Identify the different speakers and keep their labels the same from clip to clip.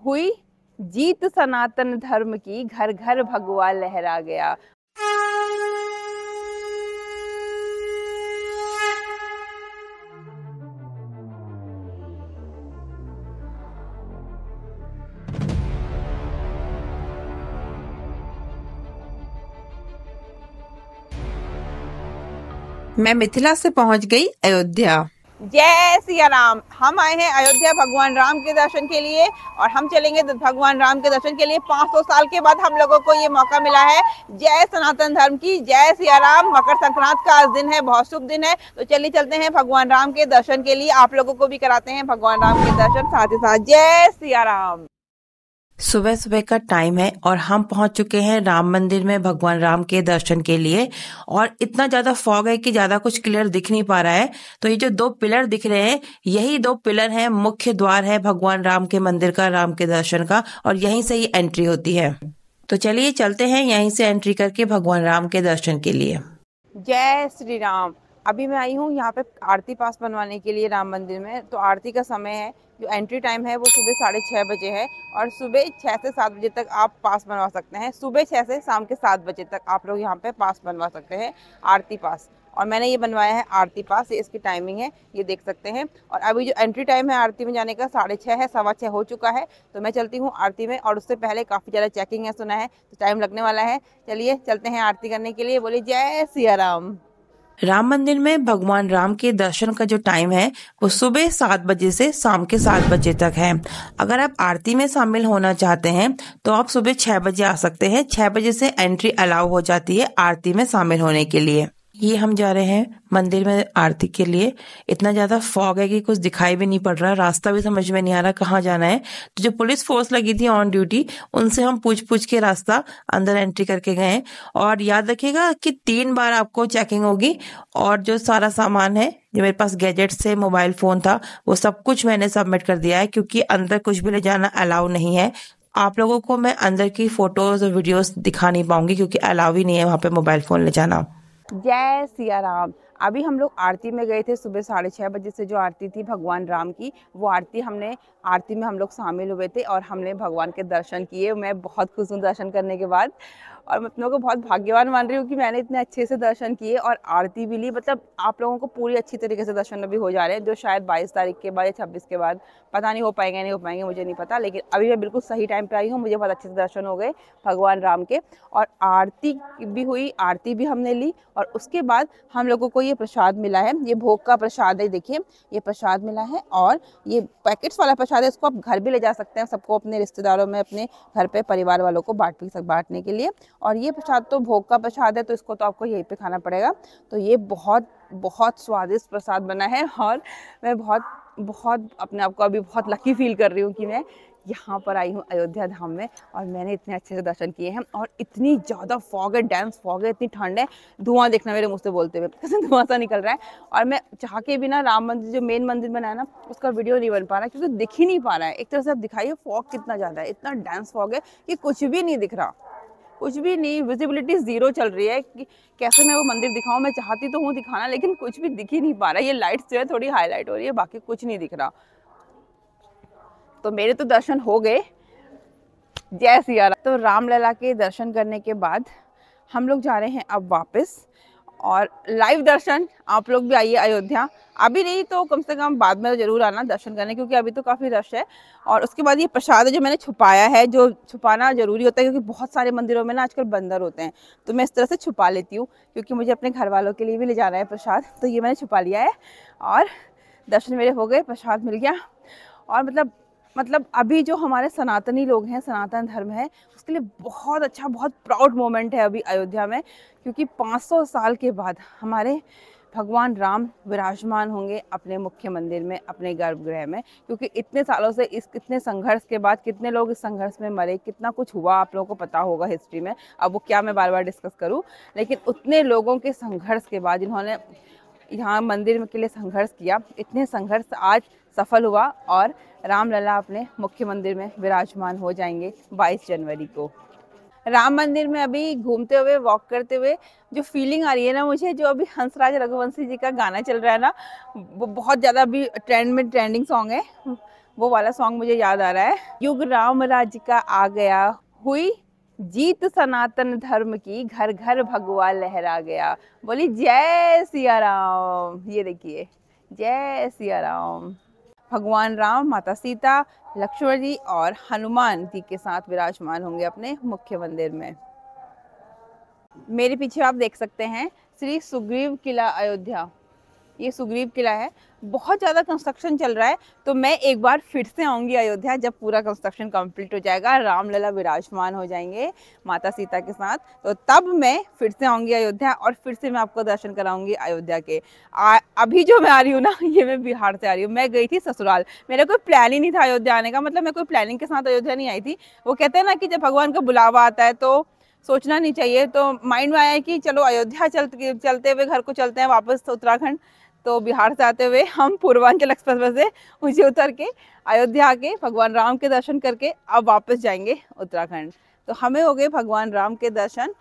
Speaker 1: हुई जीत सनातन धर्म की, घर घर भगवा लहरा गया।
Speaker 2: मैं मिथिला से पहुंच गई अयोध्या।
Speaker 1: जय सिया राम। हम आए हैं अयोध्या भगवान राम के दर्शन के लिए और हम चलेंगे भगवान राम के दर्शन के लिए। 500 साल के बाद हम लोगों को ये मौका मिला है। जय सनातन धर्म की, जय सिया राम। मकर संक्रांत का आज दिन है, बहुत शुभ दिन है। तो चलिए चलते हैं भगवान राम के दर्शन के लिए। आप लोगों को भी कराते हैं भगवान राम के दर्शन साथ ही साथ। जय सिया राम।
Speaker 2: सुबह सुबह का टाइम है और हम पहुंच चुके हैं राम मंदिर में भगवान राम के दर्शन के लिए। और इतना ज्यादा फॉग है कि ज्यादा कुछ क्लियर दिख नहीं पा रहा है। तो ये जो 2 पिलर दिख रहे हैं, यही 2 पिलर हैं, मुख्य द्वार है भगवान राम के मंदिर का, राम के दर्शन का, और यहीं से ही एंट्री होती है। तो चलिए चलते हैं यहीं से एंट्री करके भगवान राम के दर्शन के लिए।
Speaker 1: जय श्री राम। अभी मैं आई हूँ यहाँ पे आरती पास बनवाने के लिए राम मंदिर में। तो आरती का समय है, जो एंट्री टाइम है वो सुबह 6:30 बजे है और सुबह 6 से 7 बजे तक आप पास बनवा सकते हैं। सुबह 6 से शाम के 7 बजे तक आप लोग यहाँ पे पास बनवा सकते हैं, आरती पास। और मैंने ये बनवाया है आरती पास, ये इसकी टाइमिंग है, ये देख सकते हैं। और अभी जो एंट्री टाइम है आरती में जाने का 6:30 है, 6:15 हो चुका है। तो मैं चलती हूँ आरती में, और उससे पहले काफ़ी ज़्यादा चेकिंग है सुना है, तो टाइम लगने वाला है। चलिए चलते हैं आरती करने के लिए। बोलिए जय सिया राम।
Speaker 2: राम मंदिर में भगवान राम के दर्शन का जो टाइम है वो सुबह 7 बजे से शाम के 7 बजे तक है। अगर आप आरती में शामिल होना चाहते हैं तो आप सुबह 6 बजे आ सकते हैं। 6 बजे से एंट्री अलाउ हो जाती है आरती में शामिल होने के लिए। ये हम जा रहे हैं मंदिर में आरती के लिए। इतना ज्यादा फॉग है कि कुछ दिखाई भी नहीं पड़ रहा, रास्ता भी समझ में नहीं आ रहा कहाँ जाना है। तो जो पुलिस फोर्स लगी थी ऑन ड्यूटी, उनसे हम पूछ पूछ के रास्ता अंदर एंट्री करके गए। और याद रखिएगा कि 3 बार आपको चेकिंग होगी। और जो सारा सामान है, जो मेरे पास गैजेट्स थे, मोबाइल फोन था, वो सब कुछ मैंने सबमिट कर दिया है, क्योंकि अंदर कुछ भी ले जाना अलाउ नहीं है। आप लोगों को मैं अंदर की फोटोज और वीडियोस दिखा नहीं पाऊंगी, क्योंकि अलाउ ही नहीं है वहाँ पे मोबाइल फोन ले जाना।
Speaker 1: जय सिया राम। अभी हम लोग आरती में गए थे सुबह 6:30 बजे से। जो आरती थी भगवान राम की, वो आरती में हम लोग शामिल हुए थे और हमने भगवान के दर्शन किए। मैं बहुत खुश हूँ दर्शन करने के बाद, और मैं अपनों को बहुत भाग्यवान मान रही हूँ कि मैंने इतने अच्छे से दर्शन किए और आरती भी ली। मतलब आप लोगों को पूरी अच्छी तरीके से दर्शन अभी हो जा रहे हैं, जो शायद 22 तारीख के बाद या 26 के बाद, पता नहीं हो पाएंगे नहीं हो पाएंगे, मुझे नहीं पता। लेकिन अभी मैं बिल्कुल सही टाइम पे आई हूँ, मुझे बहुत अच्छे से दर्शन हो गए भगवान राम के। और आरती भी हुई, आरती भी हमने ली। और उसके बाद हम लोगों को ये प्रसाद मिला है, ये भोग का प्रसाद है। देखिए ये प्रसाद मिला है, और ये पैकेट्स वाला प्रसाद है। इसको आप घर भी ले जा सकते हैं, सबको, अपने रिश्तेदारों में, अपने घर पे परिवार वालों को बांटने के लिए। और ये प्रसाद तो भोग का प्रसाद है, तो इसको तो आपको यहीं पे खाना पड़ेगा। तो ये बहुत बहुत स्वादिष्ट प्रसाद बना है, और मैं बहुत बहुत अपने आप को अभी बहुत लकी फील कर रही हूँ कि मैं यहाँ पर आई हूँ अयोध्या धाम में, और मैंने इतने अच्छे से दर्शन किए हैं। और इतनी ज़्यादा फॉग है, डेंस फॉग है, इतनी ठंड है, धुआं देखना मेरे मुँह से बोलते हुए कैसे धुआं सा निकल रहा है। और मैं चाह के भी ना, राम मंदिर जो मेन मंदिर बना है ना, उसका वीडियो नहीं बन पा रहा है, क्योंकि दिख ही नहीं पा रहा है। एक तरह से आप दिखाइए फॉग कितना ज़्यादा है, इतना डेंस फॉग है कि कुछ भी नहीं दिख रहा, कुछ भी नहीं, विजिबिलिटी 0 चल रही है। कि कैसे मैं वो मंदिर दिखाऊं, मैं चाहती तो हूँ दिखाना, लेकिन कुछ भी दिख ही नहीं पा रहा है। ये लाइट्स जो है थोड़ी हाईलाइट हो रही है, बाकी कुछ नहीं दिख रहा। तो मेरे तो दर्शन हो गए, जय सिया राम। तो रामलला के दर्शन करने के बाद हम लोग जा रहे हैं अब वापस। और लाइव दर्शन आप लोग भी आइए अयोध्या, अभी नहीं तो कम से कम बाद में तो जरूर आना दर्शन करने, क्योंकि अभी तो काफ़ी रश है। और उसके बाद ये प्रसाद है जो मैंने छुपाया है, जो छुपाना जरूरी होता है, क्योंकि बहुत सारे मंदिरों में ना आजकल बंदर होते हैं, तो मैं इस तरह से छुपा लेती हूँ, क्योंकि मुझे अपने घर वालों के लिए भी ले जाना है प्रसाद। तो ये मैंने छुपा लिया है, और दर्शन मेरे हो गए, प्रसाद मिल गया। और मतलब अभी जो हमारे सनातनी लोग हैं, सनातन धर्म है, उसके लिए बहुत अच्छा, बहुत प्राउड मोमेंट है अभी अयोध्या में, क्योंकि 500 साल के बाद हमारे भगवान राम विराजमान होंगे अपने मुख्य मंदिर में, अपने गर्भगृह में। क्योंकि इतने सालों से इतने संघर्ष के बाद कितने लोग इस संघर्ष में मरे, कितना कुछ हुआ, आप लोगों को पता होगा हिस्ट्री में। अब वो क्या मैं बार बार डिस्कस करूं, लेकिन उतने लोगों के संघर्ष के बाद, जिन्होंने यहाँ मंदिर के लिए संघर्ष किया, इतने संघर्ष आज सफल हुआ, और रामलला अपने मुख्य मंदिर में विराजमान हो जाएंगे 22 जनवरी को। राम मंदिर में अभी घूमते हुए, वॉक करते हुए जो फीलिंग आ रही है ना मुझे, जो अभी हंसराज रघुवंशी जी का गाना चल रहा है ना, वो बहुत ज़्यादा अभी ट्रेंडिंग सॉन्ग है, वो वाला सॉन्ग मुझे याद आ रहा है। युग राम राज्य का आ गया, हुई जीत सनातन धर्म की, घर घर भगवा लहरा गया। बोली जय सिया राम। ये देखिए, जय सिया राम। भगवान राम, माता सीता, लक्ष्मण जी और हनुमान जी के साथ विराजमान होंगे अपने मुख्य मंदिर में। मेरे पीछे आप देख सकते हैं श्री सुग्रीव किला अयोध्या। ये सुग्रीव किला है, बहुत ज़्यादा कंस्ट्रक्शन चल रहा है, तो मैं एक बार फिर से आऊँगी अयोध्या जब पूरा कंस्ट्रक्शन कंप्लीट हो जाएगा, रामलला विराजमान हो जाएंगे माता सीता के साथ, तो तब मैं फिर से आऊँगी अयोध्या और फिर से मैं आपको दर्शन कराऊंगी अयोध्या के। अभी जो मैं आ रही हूँ ना, ये मैं बिहार से आ रही हूँ। मैं गई थी ससुराल, मेरा कोई प्लान ही नहीं था अयोध्या आने का, मतलब मैं कोई प्लानिंग के साथ अयोध्या नहीं आई थी। वो कहते हैं ना कि जब भगवान का बुलावा आता है तो सोचना नहीं चाहिए, तो माइंड में आया कि चलो अयोध्या चलते हुए घर को चलते हैं वापस उत्तराखंड। तो बिहार से आते हुए हम पूर्वांचल एक्सप्रेस से नीचे उतर के अयोध्या आके भगवान राम के दर्शन करके अब वापस जाएंगे उत्तराखंड। तो हमें हो गए भगवान राम के दर्शन,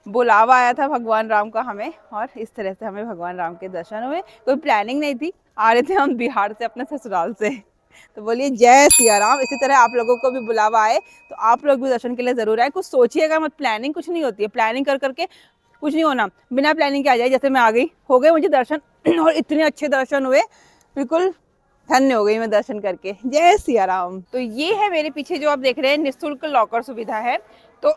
Speaker 1: बुलावा आया था भगवान राम का हमें, और इस तरह से हमें भगवान राम के दर्शन हुए। कोई प्लानिंग नहीं थी, आ रहे थे हम बिहार से अपने ससुराल से। तो बोलिए जय सिया राम। इसी तरह आप लोगों को भी बुलावा आए तो आप लोग भी दर्शन के लिए जरूर आए। कुछ सोचिएगा मत, प्लानिंग कुछ नहीं होती है, प्लानिंग कर करके कुछ नहीं होना, बिना प्लानिंग के आ जाए। जैसे मैं आ गई, हो गए मुझे दर्शन और इतने अच्छे दर्शन हुए, बिल्कुल धन्य हो गई मैं दर्शन करके। जय सिया राम। तो ये है मेरे पीछे जो आप देख रहे हैं, निःशुल्क लॉकर सुविधा है। तो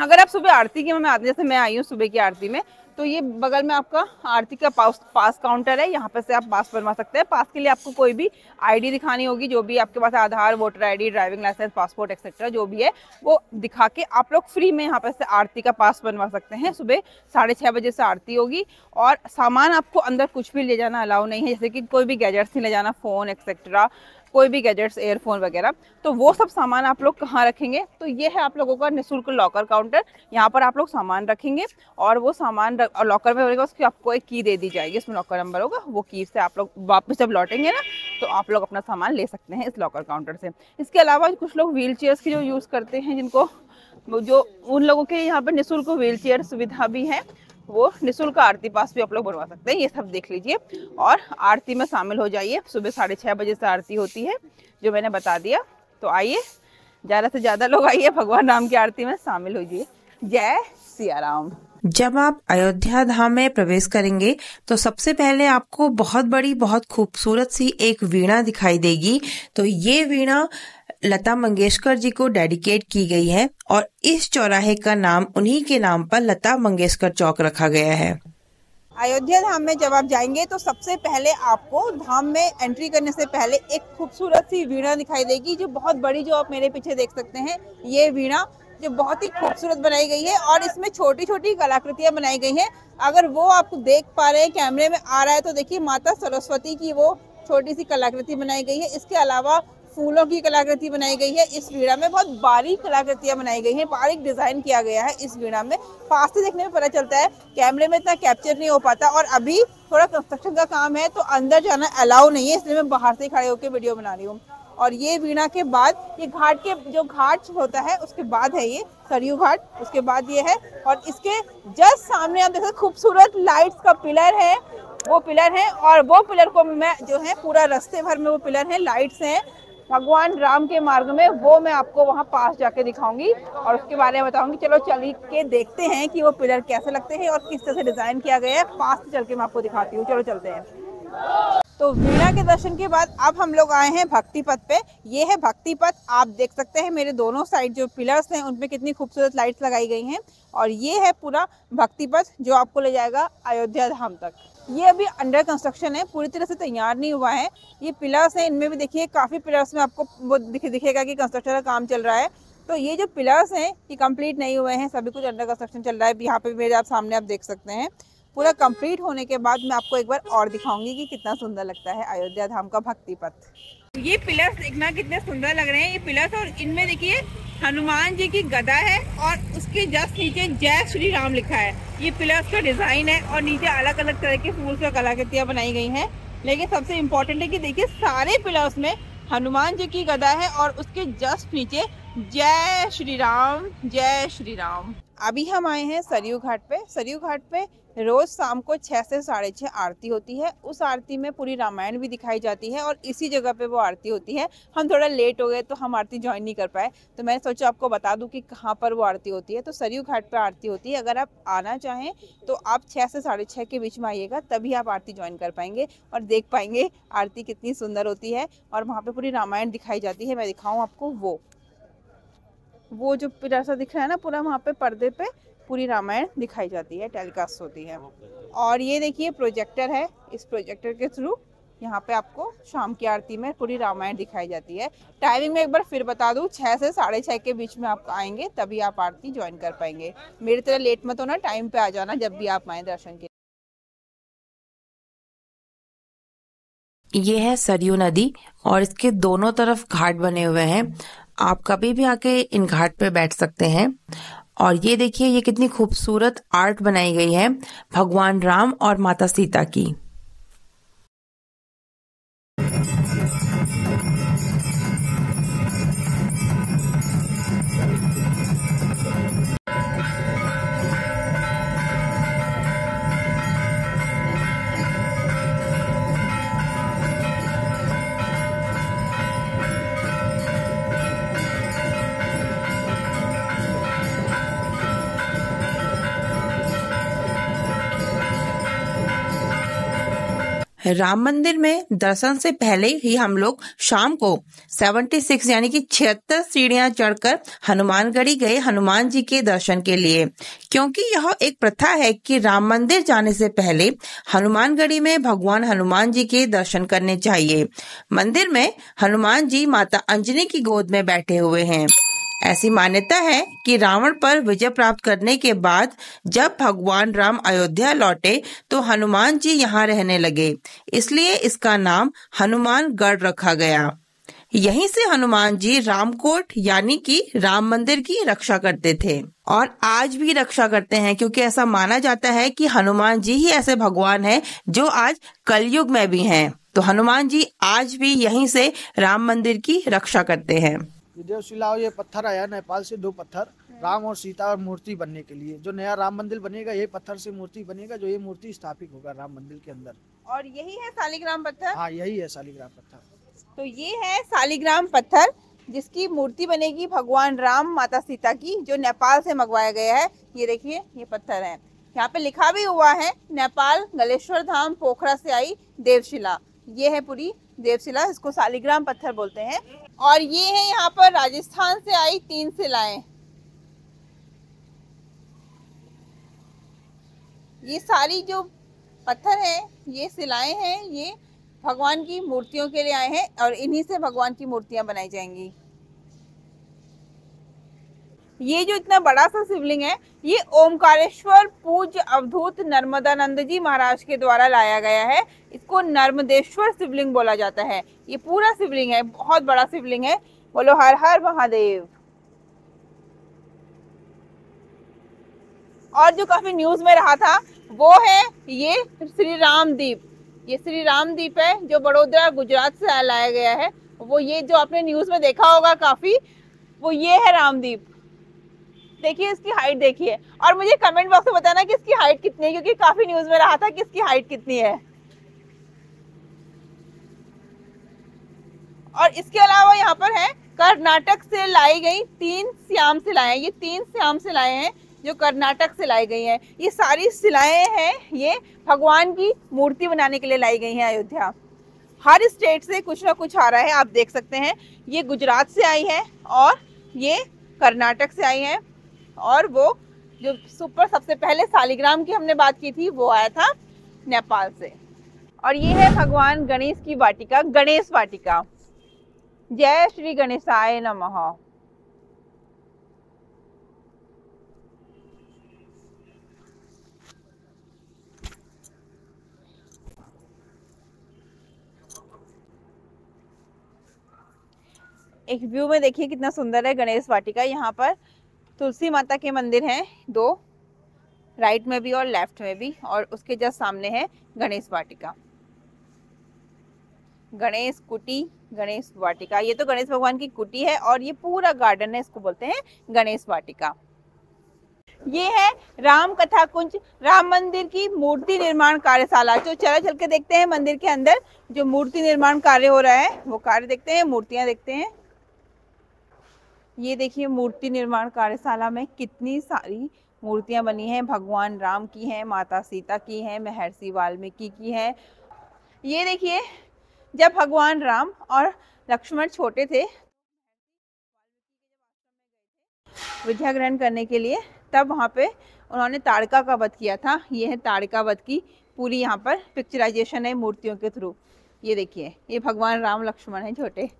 Speaker 1: अगर आप सुबह आरती के में आते हैं, जैसे मैं आई हूँ सुबह की आरती में, तो ये बगल में आपका आरती का पास काउंटर है, यहाँ पर से आप पास बनवा सकते हैं। पास के लिए आपको कोई भी आईडी दिखानी होगी, जो भी आपके पास Aadhaar, voter ID, driving licence, passport etcetera जो भी है वो दिखा के आप लोग फ्री में यहाँ पर से आरती का पास बनवा सकते हैं। सुबह 6:30 बजे से आरती होगी और सामान आपको अंदर कुछ भी ले जाना अलाउ नहीं है, जैसे कि कोई भी गैजेट्स नहीं ले जाना, फ़ोन एक्सेट्रा, कोई भी गैजेट्स, एयरफोन वगैरह। तो वो सब सामान आप लोग कहाँ रखेंगे? तो ये है आप लोगों का निःशुल्क लॉकर काउंटर। यहाँ पर आप लोग सामान रखेंगे और वो सामान लॉकर में होगा, उसकी आपको एक की दे दी जाएगी, उसमें लॉकर नंबर होगा, वो की से आप लोग वापस जब लौटेंगे ना तो आप लोग अपना सामान ले सकते हैं इस लॉकर काउंटर से। इसके अलावा कुछ लोग व्हील चेयर्स की जो यूज़ करते हैं, जिनको जो उन लोगों के यहाँ पर निःशुल्क व्हील चेयर सुविधा भी है, वो निःशुल्क आरती पास भी आप लोग बनवा सकते हैं। ये सब देख लीजिए और आरती में शामिल हो जाइए। सुबह 6:30 बजे से आरती होती है, जो मैंने बता दिया। तो आइए, ज़्यादा से ज़्यादा लोग आइए, भगवान राम की आरती में शामिल होइए। जय सिया राम।
Speaker 2: जब आप अयोध्या धाम में प्रवेश करेंगे तो सबसे पहले आपको बहुत बड़ी, बहुत खूबसूरत सी एक वीणा दिखाई देगी। तो ये वीणा लता मंगेशकर जी को डेडिकेट की गई है और इस चौराहे का नाम उन्हीं के नाम पर लता मंगेशकर चौक रखा गया है।
Speaker 1: अयोध्या धाम में जब आप जाएंगे तो सबसे पहले आपको धाम में एंट्री करने से पहले एक खूबसूरत सी वीणा दिखाई देगी, जो बहुत बड़ी, जो आप मेरे पीछे देख सकते हैं। ये वीणा जो बहुत ही खूबसूरत बनाई गई है और इसमें छोटी छोटी कलाकृतियां बनाई गई हैं। अगर वो आप देख पा रहे हैं, कैमरे में आ रहा है, तो देखिए माता सरस्वती की वो छोटी सी कलाकृति बनाई गई है। इसके अलावा फूलों की कलाकृति बनाई गई है। इस वीणा में बहुत बारीक कलाकृतियां बनाई गई हैं, बारीक डिजाइन किया गया है इस वीणा में। पास से देखने में पता चलता है, कैमरे में इतना कैप्चर नहीं हो पाता, और अभी थोड़ा कंस्ट्रक्शन का काम है तो अंदर जाना अलाउ नहीं है, इसलिए मैं बाहर से खड़े होकर वीडियो बना रही हूँ। और ये वीणा के बाद ये घाट के जो घाट होता है उसके बाद है ये सरयू घाट, उसके बाद ये है। और इसके जस्ट सामने आप देखो खूबसूरत लाइट्स का पिलर है, वो पिलर है, और वो पिलर को मैं जो है पूरा रास्ते भर में वो पिलर है, लाइट्स हैं भगवान राम के मार्ग में, वो मैं आपको वहाँ पास जाके दिखाऊंगी और उसके बारे में बताऊंगी। चलो चल के देखते हैं कि वो पिलर कैसे लगते हैं और किस तरह से डिजाइन किया गया है। पास से चल के मैं आपको दिखाती हूँ, चलो चलते हैं। तो वीणा के दर्शन के बाद अब हम लोग आए हैं भक्ति पथ पे। ये है भक्ति पथ, आप देख सकते हैं मेरे दोनों साइड जो पिलर्स हैं उनपे कितनी खूबसूरत लाइट्स लगाई गई हैं। और ये है पूरा भक्ति पथ जो आपको ले जाएगा अयोध्या धाम तक। ये अभी अंडर कंस्ट्रक्शन है, पूरी तरह से तैयार नहीं हुआ है। ये पिलर्स हैं, इनमें भी देखिए काफ़ी पिलर्स में आपको वो दिखेगा कि कंस्ट्रक्शन का काम चल रहा है। तो ये जो पिलर्स हैं ये कंप्लीट नहीं हुए हैं, सभी कुछ अंडर कंस्ट्रक्शन चल रहा है। यहाँ पे मेरे आप सामने आप देख सकते हैं। पूरा कंप्लीट होने के बाद मैं आपको एक बार और दिखाऊंगी कि कितना सुंदर लगता है अयोध्या धाम का भक्ति पथ। ये पिलर्स देखना कितने सुंदर लग रहे हैं ये पिलर्स, और इनमें देखिए हनुमान जी की गदा है और उसके जस्ट नीचे जय श्री राम लिखा है। ये पिलर्स का डिजाइन है और नीचे अलग अलग तरह के फूल से कलाकृतियां बनाई गई हैं। लेकिन सबसे इम्पोर्टेंट है कि देखिए सारे पिलर्स में हनुमान जी की गदा है और उसके जस्ट नीचे जय श्री राम, जय श्री राम। अभी हम आए हैं सरयू घाट पे। सरयू घाट पे रोज शाम को 6 से 6:30 आरती होती है। उस आरती में पूरी रामायण भी दिखाई जाती है और इसी जगह पे वो आरती होती है। हम थोड़ा लेट हो गए तो हम आरती ज्वाइन नहीं कर पाए, तो मैंने सोचा आपको बता दूं कि कहाँ पर वो आरती होती है। तो सरयू घाट पे आरती होती है। अगर आप आना चाहें तो आप 6 से 6:30 के बीच में आइएगा, तभी आप आरती ज्वाइन कर पाएंगे और देख पाएंगे आरती कितनी सुंदर होती है। और वहाँ पे पूरी रामायण दिखाई जाती है। मैं दिखाऊँ आपको, वो जो पिलर सा दिख रहा है ना पूरा, वहाँ पे पर्दे पे पूरी रामायण दिखाई जाती है, टेलीकास्ट होती है। और ये देखिए प्रोजेक्टर है, इस प्रोजेक्टर के थ्रू यहाँ पे आपको शाम की आरती में पूरी रामायण दिखाई जाती है। टाइमिंग में एक बार फिर बता दूँ, 6 से 6:30 के बीच में आप आएंगे तभी आप आरती ज्वाइन कर पाएंगे। मेरी तरह लेट मत होना, टाइम पे आ जाना जब भी आप आए दर्शन के।
Speaker 2: ये है सरयू नदी और इसके दोनों तरफ घाट बने हुए हैं। आप कभी भी आके इन घाट पे बैठ सकते हैं। और ये देखिए, ये कितनी खूबसूरत आर्ट बनाई गई है भगवान राम और माता सीता की। राम मंदिर में दर्शन से पहले ही हम लोग शाम को 76 यानी कि 76 सीढ़ियां चढ़कर हनुमानगढ़ी गए हनुमान जी के दर्शन के लिए, क्योंकि यह एक प्रथा है कि राम मंदिर जाने से पहले हनुमानगढ़ी में भगवान हनुमान जी के दर्शन करने चाहिए। मंदिर में हनुमान जी माता अंजनी की गोद में बैठे हुए हैं। ऐसी मान्यता है कि रावण पर विजय प्राप्त करने के बाद जब भगवान राम अयोध्या लौटे तो हनुमान जी यहाँ रहने लगे, इसलिए इसका नाम हनुमानगढ़ रखा गया। यहीं से हनुमान जी रामकोट यानी कि राम मंदिर की रक्षा करते थे और आज भी रक्षा करते हैं, क्योंकि ऐसा माना जाता है कि हनुमान जी ही ऐसे भगवान हैं जो आज कलयुग में भी हैं। तो हनुमान जी आज भी यहीं से राम मंदिर की रक्षा करते हैं।
Speaker 3: देवशिला ये पत्थर आया नेपाल से, 2 पत्थर राम और सीता और मूर्ति बनने के लिए। जो नया राम मंदिर बनेगा ये पत्थर से मूर्ति बनेगा, जो ये मूर्ति स्थापित होगा राम मंदिर के अंदर।
Speaker 1: और यही है शालिग्राम पत्थर।
Speaker 3: हाँ, यही है शालिग्राम पत्थर।
Speaker 1: तो ये है शालिग्राम पत्थर जिसकी मूर्ति बनेगी भगवान राम माता सीता की, जो नेपाल से मंगवाया गया है। ये देखिए, ये पत्थर है। यहाँ पे लिखा भी हुआ है नेपाल गलेश्वर धाम पोखरा से आई देवशिला। ये है पूरी देवशिला, इसको शालिग्राम पत्थर बोलते हैं। और ये है यहाँ पर राजस्थान से आई 3 शिलाएं। ये सारी जो पत्थर है, ये शिलाएं हैं, ये भगवान की मूर्तियों के लिए आए हैं और इन्हीं से भगवान की मूर्तियां बनाई जाएंगी। ये जो इतना बड़ा सा शिवलिंग है, ये ओमकारेश्वर पूज्य अवधूत नर्मदानंद जी महाराज के द्वारा लाया गया है। इसको नर्मदेश्वर शिवलिंग बोला जाता है। ये पूरा शिवलिंग है, बहुत बड़ा शिवलिंग है। बोलो हर हर महादेव। और जो काफी न्यूज में रहा था वो है ये श्री राम द्वीप। ये श्री राम द्वीप है जो बड़ोदरा गुजरात से लाया गया है। वो ये जो आपने न्यूज में देखा होगा काफी, वो ये है रामदीप। देखिए इसकी हाइट देखिए, और मुझे कमेंट बॉक्स में बताना कि इसकी हाइट कितनी है, क्योंकि काफी न्यूज में रहा था कि इसकी हाइट कितनी है। और इसके अलावा यहाँ पर है कर्नाटक से लाई गई 3 श्याम शिलाएं। ये 3 श्याम शिलाएं हैं जो कर्नाटक से लाई गई हैं। ये सारी शिलाएं हैं, ये भगवान की मूर्ति बनाने के लिए लाई गई हैं अयोध्या। हर स्टेट से कुछ ना कुछ आ रहा है, आप देख सकते हैं। ये गुजरात से आई है और ये कर्नाटक से आई है, और वो जो सुपर सबसे पहले शालिग्राम की हमने बात की थी वो आया था नेपाल से। और ये है भगवान गणेश की वाटिका, गणेश वाटिका। जय श्री गणेशाय नमः। एक व्यू में देखिए कितना सुंदर है गणेश वाटिका। यहाँ पर तुलसी माता के मंदिर हैं 2, राइट में भी और लेफ्ट में भी, और उसके जस्ट सामने है गणेश वाटिका। गणेश कुटी, गणेश वाटिका। ये तो गणेश भगवान की कुटी है और ये पूरा गार्डन है, इसको बोलते हैं गणेश वाटिका। ये है राम कथा कुंज, राम मंदिर की मूर्ति निर्माण कार्यशाला। तो चलो चल के देखते हैं मंदिर के अंदर जो मूर्ति निर्माण कार्य हो रहा है, वो कार्य देखते हैं, मूर्तियां देखते हैं। ये देखिए मूर्ति निर्माण कार्यशाला में कितनी सारी मूर्तियां बनी हैं। भगवान राम की हैं, माता सीता की हैं, महर्षि वाल्मीकि की है। ये देखिए जब भगवान राम और लक्ष्मण छोटे थे विद्या ग्रहण करने के लिए, तब वहाँ पे उन्होंने ताड़का का वध किया था। ये है ताड़का वध की पूरी यहाँ पर पिक्चराइजेशन है मूर्तियों के थ्रू। ये देखिए ये भगवान राम लक्ष्मण है छोटे।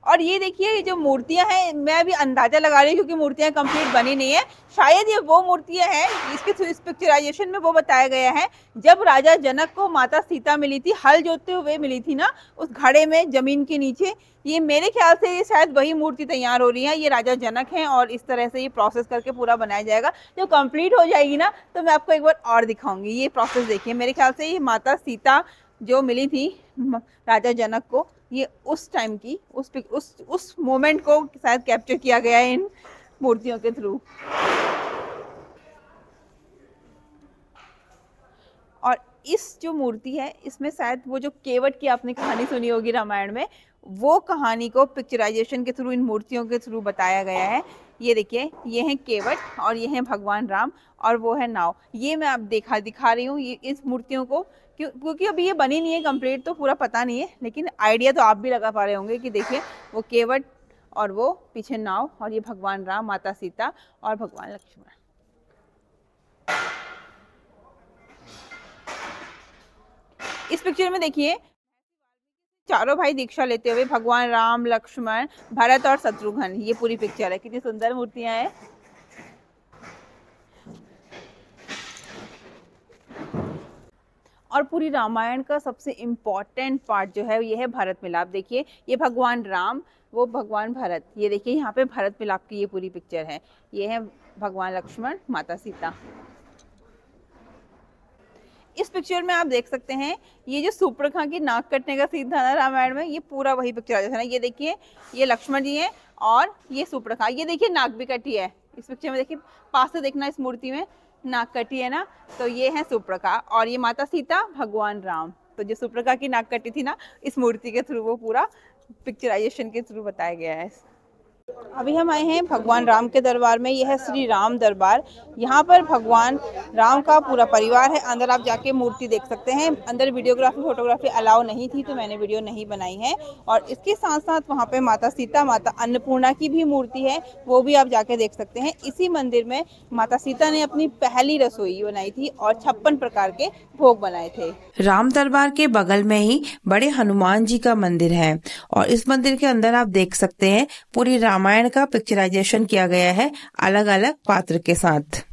Speaker 1: और ये देखिए ये जो मूर्तियां हैं, मैं अभी अंदाजा लगा रही हूँ क्योंकि मूर्तियां कंप्लीट बनी नहीं है, शायद ये वो मूर्तियां हैं इसके थ्रू इस पिक्चराइजेशन में वो बताया गया है जब राजा जनक को माता सीता मिली थी, हल जोतते हुए मिली थी ना उस घड़े में जमीन के नीचे। ये मेरे ख्याल से ये शायद वही मूर्ति तैयार हो रही है। ये राजा जनक हैं और इस तरह से ये प्रोसेस करके पूरा बनाया जाएगा। जो कंप्लीट हो जाएगी ना तो मैं आपको एक बार और दिखाऊंगी। ये प्रोसेस देखिए, मेरे ख्याल से ये माता सीता जो मिली थी राजा जनक को, ये उस टाइम की उस मोमेंट को शायद कैप्चर किया गया है इन मूर्तियों के थ्रू। और इस जो मूर्ति है इसमें शायद वो जो केवट की आपने कहानी सुनी होगी रामायण में, वो कहानी को पिक्चराइजेशन के थ्रू इन मूर्तियों के थ्रू बताया गया है। ये देखिए ये है केवट और ये है भगवान राम और वो है नाव। ये मैं आप दिखा रही हूँ ये इस मूर्तियों को क्योंकि अभी ये बनी नहीं है कंप्लीट, तो पूरा पता नहीं है, लेकिन आइडिया तो आप भी लगा पा रहे होंगे कि देखिए वो केवट और वो पीछे नाव और ये भगवान राम, माता सीता और भगवान लक्ष्मण। इस पिक्चर में देखिए चारों भाई दीक्षा लेते हुए, भगवान राम, लक्ष्मण, भरत और शत्रुघ्न। ये पूरी पिक्चर है, कितनी सुंदर मूर्तियां हैं। और पूरी रामायण का सबसे इम्पॉर्टेंट पार्ट जो है ये है भरत मिलाप। देखिए ये भगवान राम, वो भगवान भरत। ये देखिए यहाँ पे भरत मिलाप की ये पूरी पिक्चर है। ये है भगवान लक्ष्मण, माता सीता। इस पिक्चर में आप देख सकते हैं ये जो सुपर्णखा की नाक कटने का सीन था ना रामायण में, ये पूरा वही पिक्चर आ जाता है ना। ये देखिए ये लक्ष्मण जी हैं और ये सुपर्णखा। ये देखिए नाक भी कटी है इस पिक्चर में। देखिए पास से देखना, इस मूर्ति में नाक कटी है ना, तो ये है सुपर्णखा और ये माता सीता, भगवान राम। तो जो सुपर्णखा की नाक कटी थी ना, इस मूर्ति के थ्रू वो पूरा पिक्चराइजेशन के थ्रू बताया गया है। अभी हम आए हैं भगवान राम के दरबार में। यह है श्री राम दरबार। यहाँ पर भगवान राम का पूरा परिवार है। अंदर आप जाके मूर्ति देख सकते हैं। अंदर वीडियोग्राफी फोटोग्राफी अलाउ नहीं थी तो मैंने वीडियो नहीं बनाई है। और इसके साथ साथ वहाँ पे माता सीता, माता अन्नपूर्णा की भी मूर्ति है, वो भी आप जाके देख सकते हैं। इसी मंदिर में माता सीता ने अपनी पहली रसोई बनाई थी और 56 प्रकार के भोग बनाए थे।
Speaker 2: राम दरबार के बगल में ही बड़े हनुमान जी का मंदिर है और इस मंदिर के अंदर आप देख सकते हैं पूरी रामायण का पिक्चराइजेशन किया गया है अलग अलग पात्र के साथ।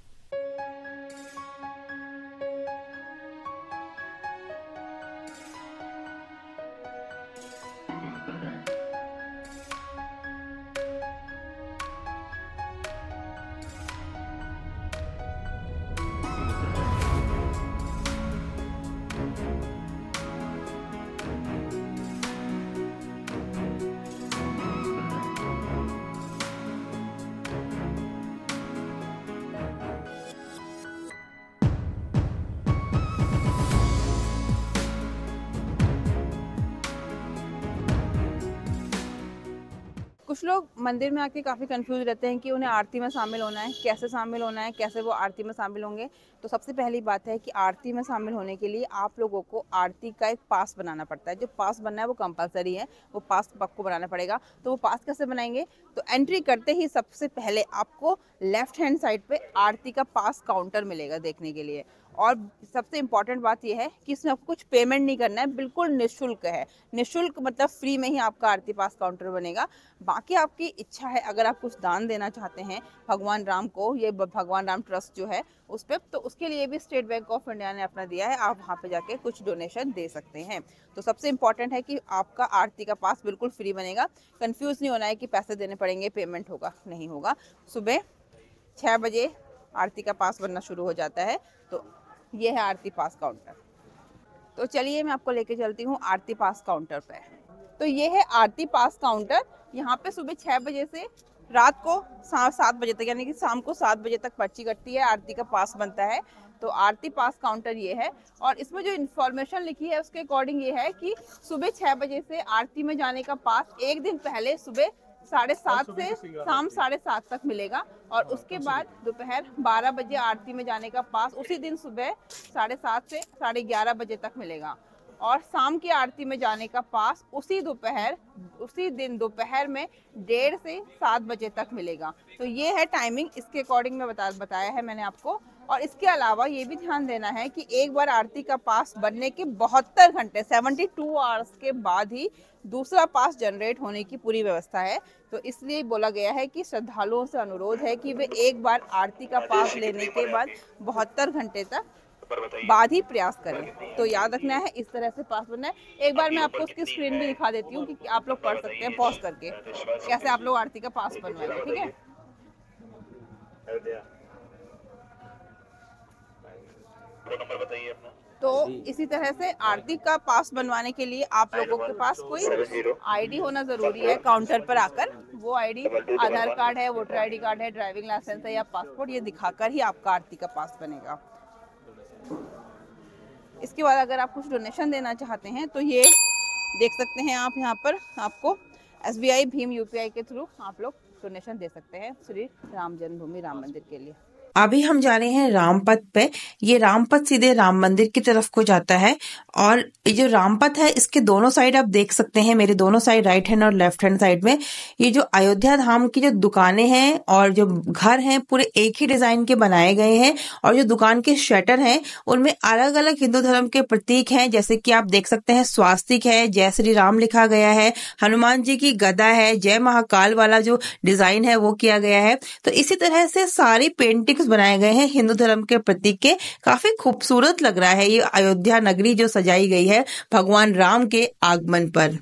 Speaker 1: कुछ लोग मंदिर में आके काफ़ी कंफ्यूज रहते हैं कि उन्हें आरती में शामिल होना है, कैसे शामिल होना है, कैसे वो आरती में शामिल होंगे। तो सबसे पहली बात है कि आरती में शामिल होने के लिए आप लोगों को आरती का एक पास बनाना पड़ता है। जो पास बनना है वो कंपलसरी है, वो पास आपको बनाना पड़ेगा। तो वो पास कैसे बनाएंगे, तो एंट्री करते ही सबसे पहले आपको लेफ्ट हैंड साइड पे आरती का पास काउंटर मिलेगा देखने के लिए। और सबसे इम्पॉर्टेंट बात यह है कि इसमें आपको कुछ पेमेंट नहीं करना है, बिल्कुल निःशुल्क है। निःशुल्क मतलब फ्री में ही आपका आरती पास काउंटर बनेगा। बाकी आपकी इच्छा है, अगर आप कुछ दान देना चाहते हैं भगवान राम को, ये भगवान राम ट्रस्ट जो है उस पर, तो उसके लिए भी स्टेट बैंक ऑफ इंडिया ने अपना दिया है, आप वहाँ पे जाके कुछ डोनेशन दे सकते हैं। तो सबसे इम्पॉर्टेंट है कि आपका आरती का पास बिल्कुल फ्री बनेगा। कन्फ्यूज़ नहीं होना है कि पैसे देने पड़ेंगे, पेमेंट होगा, नहीं होगा। सुबह 6 बजे आरती का पास बनना शुरू हो जाता है। तो ये है आरती पास काउंटर। तो चलिए मैं आपको लेके चलती हूँ आरती पास काउंटर पे। तो ये है आरती पास काउंटर। यहाँ पे सुबह 6 बजे से रात को 7 बजे तक, यानी कि शाम को 7 बजे तक पर्ची कटती है, आरती का पास बनता है। तो आरती पास काउंटर ये है, और इसमें जो इन्फॉर्मेशन लिखी है उसके अकॉर्डिंग ये है कि सुबह 6 बजे से आरती में जाने का पास एक दिन पहले सुबह 7:30 से शाम 7:30 तक मिलेगा, और उसके बाद दोपहर 12 बजे आरती में जाने का पास उसी दिन सुबह 7:30 से 11:30 बजे तक मिलेगा, और शाम की आरती में जाने का पास उसी दिन दोपहर में 1:30 से 7 बजे तक मिलेगा। तो ये है टाइमिंग, इसके अकॉर्डिंग में बताया है मैंने आपको। और इसके अलावा ये भी ध्यान देना है कि एक बार आरती का पास बनने के 72 घंटे 72 आवर्स के बाद ही दूसरा पास जनरेट होने की पूरी व्यवस्था है। तो इसलिए बोला गया है कि श्रद्धालुओं से अनुरोध है कि वे एक बार आरती का पास लेने के बाद 72 घंटे तक बाद ही प्रयास करें। तो याद रखना है, इस तरह से पास बनना है। एक बार मैं आपको उसकी स्क्रीन भी दिखा देती हूँ कि आप लोग पढ़ सकते हैं पॉज करके कैसे आप लोग आरती का पास बनवाएं। ठीक है,
Speaker 4: नंबर बताइए अपना।
Speaker 1: तो इसी तरह से आरती का पास बनवाने के लिए आप लोगों के पास कोई आईडी होना जरूरी है। काउंटर पर आकर वो आईडी आधार कार्ड है, वोटर आईडी कार्ड है, ड्राइविंग लाइसेंस है या पासपोर्ट, ये दिखाकर ही आपका आरती का पास बनेगा। इसके बाद अगर आप कुछ डोनेशन देना चाहते हैं तो ये देख सकते हैं आप, यहाँ पर आपको SBI भीम UPI के थ्रू आप लोग डोनेशन दे सकते हैं श्री राम जन्मभूमि राम मंदिर के लिए।
Speaker 2: अभी हम जा रहे हैं रामपथ पे। ये रामपथ सीधे राम मंदिर की तरफ को जाता है, और ये जो रामपथ है इसके दोनों साइड आप देख सकते हैं, मेरे दोनों साइड राइट हैंड और लेफ्ट हैंड साइड में ये जो अयोध्या धाम की जो दुकानें हैं और जो घर हैं पूरे एक ही डिजाइन के बनाए गए हैं, और जो दुकान के शटर हैं उनमें अलग अलग हिंदू धर्म के प्रतीक हैं। जैसे कि आप देख सकते हैं स्वास्तिक है, जय श्री राम लिखा गया है, हनुमान जी की गदा है, जय महाकाल वाला जो डिजाइन है वो किया गया है। तो इसी तरह से सारी पेंटिंग्स बनाए गए हैं हिंदू धर्म के प्रतीक के। काफी खूबसूरत लग रहा है ये अयोध्या नगरी जो सजाई गई है भगवान राम के आगमन पर।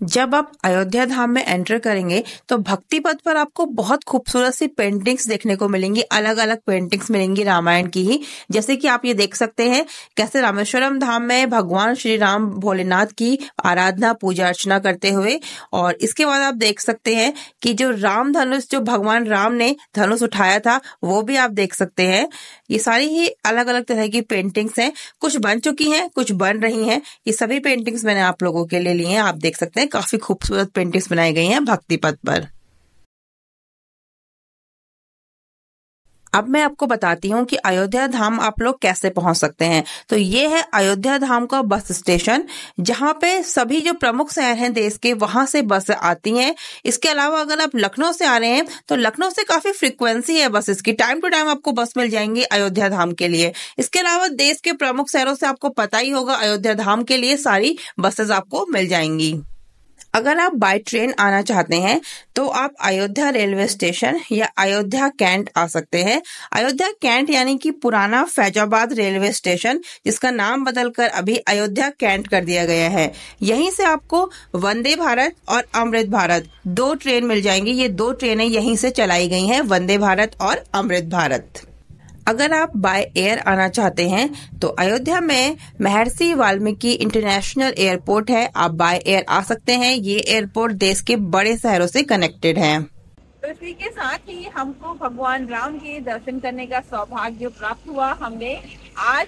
Speaker 2: जब आप अयोध्या धाम में एंटर करेंगे तो भक्ति पथ पर आपको बहुत खूबसूरत सी पेंटिंग्स देखने को मिलेंगी, अलग अलग पेंटिंग्स मिलेंगी रामायण की ही। जैसे कि आप ये देख सकते हैं कैसे रामेश्वरम धाम में भगवान श्री राम भोलेनाथ की आराधना पूजा अर्चना करते हुए, और इसके बाद आप देख सकते हैं कि जो राम धनुष जो भगवान राम ने धनुष उठाया था वो भी आप देख सकते हैं। ये सारी ही अलग अलग तरह की पेंटिंग्स हैं, कुछ बन चुकी हैं, कुछ बन रही हैं। ये सभी पेंटिंग्स मैंने आप लोगों के लिए ली हैं। आप देख सकते हैं काफी खूबसूरत पेंटिंग्स बनाई गई हैं भक्ति पथ पर। अब मैं आपको बताती हूँ कि अयोध्या धाम आप लोग कैसे पहुंच सकते हैं। तो ये है अयोध्या धाम का बस स्टेशन, जहाँ पे सभी जो प्रमुख शहर हैं देश के वहां से बस आती हैं। इसके अलावा अगर आप लखनऊ से आ रहे हैं तो लखनऊ से काफी फ्रीक्वेंसी है बसेस की, टाइम टू टाइम आपको बस मिल जाएंगी अयोध्या धाम के लिए। इसके अलावा देश के प्रमुख शहरों से आपको पता ही होगा अयोध्या धाम के लिए सारी बसेस आपको मिल जाएंगी। अगर आप बाय ट्रेन आना चाहते हैं तो आप अयोध्या रेलवे स्टेशन या अयोध्या कैंट आ सकते हैं। अयोध्या कैंट यानी कि पुराना फैजाबाद रेलवे स्टेशन, जिसका नाम बदलकर अभी अयोध्या कैंट कर दिया गया है। यहीं से आपको वंदे भारत और अमृत भारत 2 ट्रेन मिल जाएंगी। ये 2 ट्रेनें यहीं से चलाई गई हैं, वंदे भारत और अमृत भारत। अगर आप बाय एयर आना चाहते हैं तो अयोध्या में महर्षि वाल्मीकि इंटरनेशनल एयरपोर्ट है, आप बाय एयर आ सकते हैं। ये एयरपोर्ट देश के बड़े शहरों से कनेक्टेड है।
Speaker 1: तो इसी के साथ ही हमको भगवान राम के दर्शन करने का सौभाग्य प्राप्त हुआ। हमने आज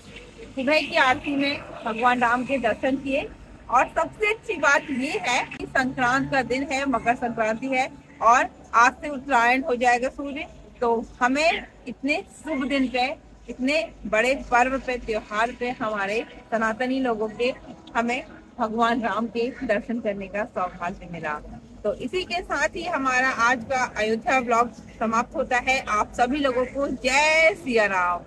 Speaker 1: सुबह की आरती में भगवान राम के दर्शन किए, और सबसे अच्छी बात ये है कि संक्रांत का दिन है, मकर संक्रांति है, और आज से उत्तरायण हो जाएगा सूर्य। तो हमें इतने शुभ दिन पे, इतने बड़े पर्व पे, त्योहार पे हमारे सनातनी लोगों के हमें भगवान राम के दर्शन करने का सौभाग्य मिला। तो इसी के साथ ही हमारा आज का अयोध्या व्लॉग समाप्त होता है। आप सभी लोगों को जय सिया राम।